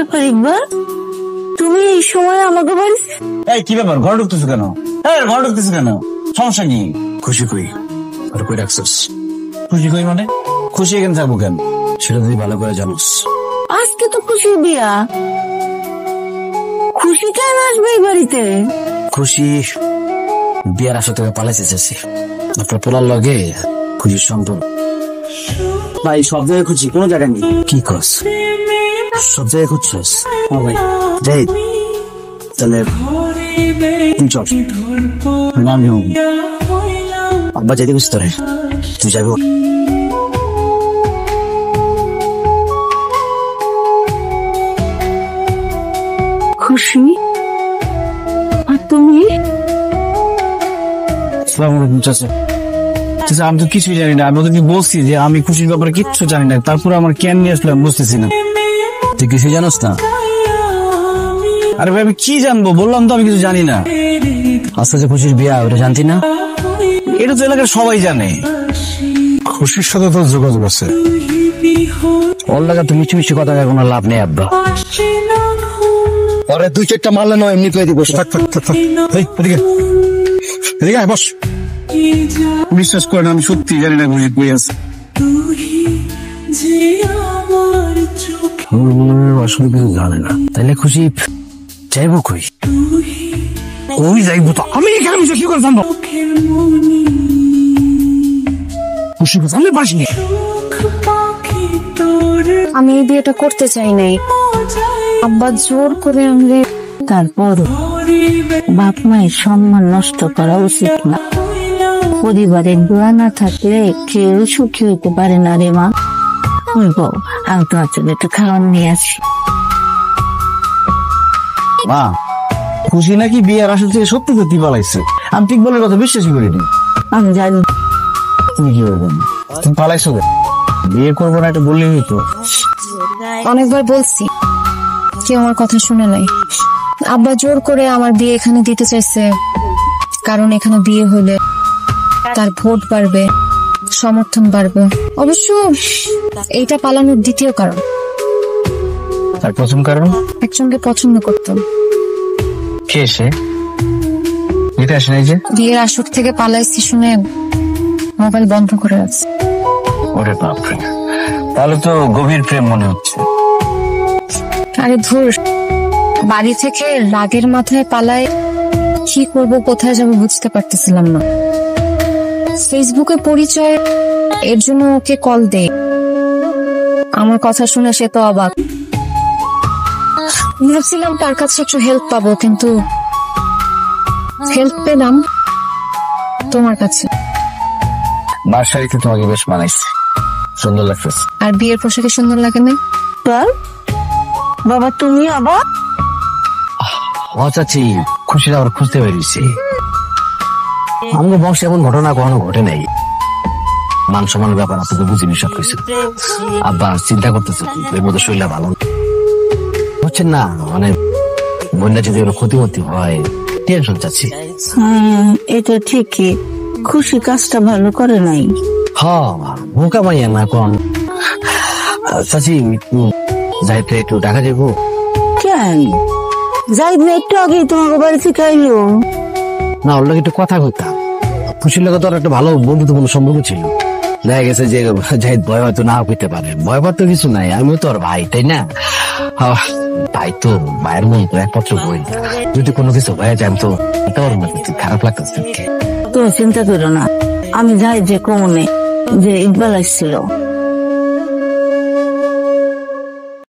ব্যাপার ইকবাল, তুমি এই সময় আমাকে বাড়িতে? এই কি ব্যাপার, ঘরে ঢুকতেছো কেন? ঘরে ঢুকতেছো কেন? সমস্যা কি? খুশি কই আর কই রাখছস? খুশি কই মানে? খুশি এখানে থাকবো কেন? সেটা তুই ভালো করে জানোস। আজকে তো খুশি বিয়া, খুশি কেন আসবে এই বাড়িতে? খুশি বিয়ার আসর থেকে পালাইছে চাচ্ছি। আপনার পোলার লগে খুশির সম্পর্ক। ভাই সব জায়গায় খুশি, কোনো জায়গায় নেই। কি কস? সব জায়গায় খুঁজছস? হ্যাঁ ভাই। যাই তাহলে তুই চল। আমি আব্বা যাইতে খুঁজতে তোরে, তুই যাবি? খুশি আর তুমি? আসসালামু চাচা। চাচা আমি তো কিছুই জানি না, আমি ওদেরকে বলছি যে আমি খুশির ব্যাপারে কিচ্ছু জানি না, তারপরে আমার কেন নিয়ে আসলাম বুঝতেছি না। তুই কিছুই জানোস না? আরে ভাই আমি কি জানবো, বললাম তো আমি কিছু জানি না। আজকে যে খুশির বিয়া ওটা জানতি না? এটা তো এলাকার সবাই জানে। খুশির সাথে তো যোগাযোগ আছে। ওর লাগা তুমি মিষ্টি মিষ্টি কথা কোনো লাভ নেই আব্বা। পরে দুই চারটা মারলে নয় এমনি কয়ে দিব। থাক থাক থাক থাক। এই, এদিকে এদিকে আয়, বস। বিশ্বাস করেন আমি সত্যি জানি না খুশি কই আছে। আমার মনে হয় আসলে কিছু জানে না। তাইলে খুশি যাইবো কই? ওই যাইবো তো, আমি এখানে বসে কি করে জানবো? খুশি আমি পারিনি। আমি এই বিয়েটা করতে চাই নাই, আব্বা জোর করে আনলে। তারপর বাপ মায়ের সম্মান নষ্ট করা উচিত না। পরিবারের দোয়া না থাকলে কেউ সুখী হইতে পারে না রে মা। ওই বউ, আমি তো আসলে একটু খাওয়ান নিয়ে আসি। মা, খুশি নাকি বিয়ের আসল থেকে সত্যি সত্যি পালাইছে। আমি ঠিক বলে কথা বিশ্বাসই করিনি। আমি জানি। তুমি কি বলবেন? তুমি পালাইছো কেন? বিয়ে করবো না এটা বললেই হতো। অনেকবার বলছি, কেউ আমার কথা শুনে নাই। আব্বা জোর করে আমার বিয়ে এখানে দিতে চাইছে, কারণ এখানে বিয়ে হলে তার ভোট বাড়বে, সমর্থন বাড়বে। অবশ্য এইটা পালানোর দ্বিতীয় কারণ। তার প্রথম কারণ? একজনকে পছন্দ করতাম। কে সে? যেটা আসে নাই যে? বিয়ের আসর থেকে পালাইছি শুনে মোবাইল বন্ধ করে রাখছি। ওরে বাপরে, তাহলে তো গভীর প্রেম মনে হচ্ছে। আরে ধুর, বাড়ি থেকে রাগের মাথায় পালায় কি করব, কোথায় যাব বুঝতে পারতেছিলাম না। ফেসবুকে পরিচয়, এর জন্য ওকে কল দে। আমার কথা শুনে সে তো অবাক। ভাবছিলাম তার কাছে একটু হেল্প পাবো, কিন্তু হেল্প পেলাম তোমার কাছে। বাসায় তোমাকে বেশ মানাইছে, সুন্দর লাগতেছে। আর বিয়ের পোশাকে সুন্দর লাগে না? বাবা তুমি আবার? ও চাচি, খুশির আবার খুঁজতে বেরিয়েছি। আমাদের বংশে এমন ঘটনা কখনো ঘটে নাই। মান সম্মানের ব্যাপার আপনাকে বুঝিনি সব কিছু। আব্বা চিন্তা করতেছে এর মধ্যে শরীরটা ভালো হচ্ছেন না, মানে বন্যা যদি ক্ষতিমতি হয় টেনশন চাচ্ছি। এটা ঠিকই, খুশি কাজটা ভালো করে নাই। হ্যাঁ, বোকা মাইয়া না কোন। চাচি যাইতে একটু টাকা দেবো? কেন যাই না, একটু আগেই তোমাকে বাড়ি থেকে আইলো না, ওর লোক একটু কথা কইতাম। খুশির লোক তোর একটা ভালো বন্ধুত্বপূর্ণ সম্পর্ক ছিল। দেখা গেছে যে জাহিদ ভয় হয়তো না হইতে পারে, ভয় পাওয়ার তো কিছু নাই, আমিও তোর ভাই তাই না? ভাই তো ভাইয়ের মন তো একমাত্র বই, যদি কোনো কিছু হয়ে যায় তো তোর খারাপ লাগতেছে। তুমি চিন্তা করো না, আমি যাই যে কমনে যে ইকবাল আসছিল